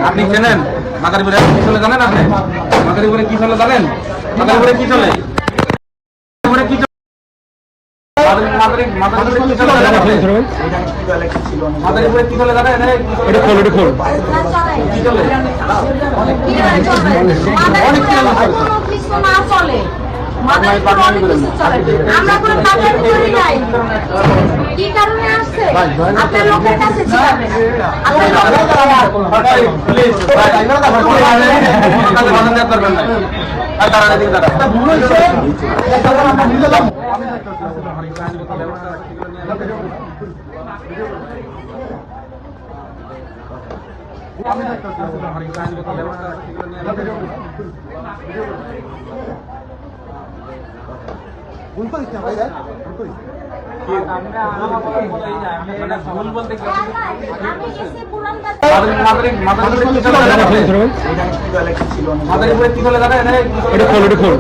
আপনি চেনেন মাদারীপুরে কি চলে জানেন? আপনি মাদারীপুরে কি চলে জানেন? মাদারীপুরে কি চলে? মাদারীপুরে কি চলে জানেন? এটা খোল, এটা খোল। কি চলে? অনেক কিছু না চলে। আমরা কোনো কাজের করি নাই। কি কারণে আসছে? আপনার লোকের কাছে যাবেন। মাদারীপুরে কি চলে জানেন? এটা খোল, এটা খোল।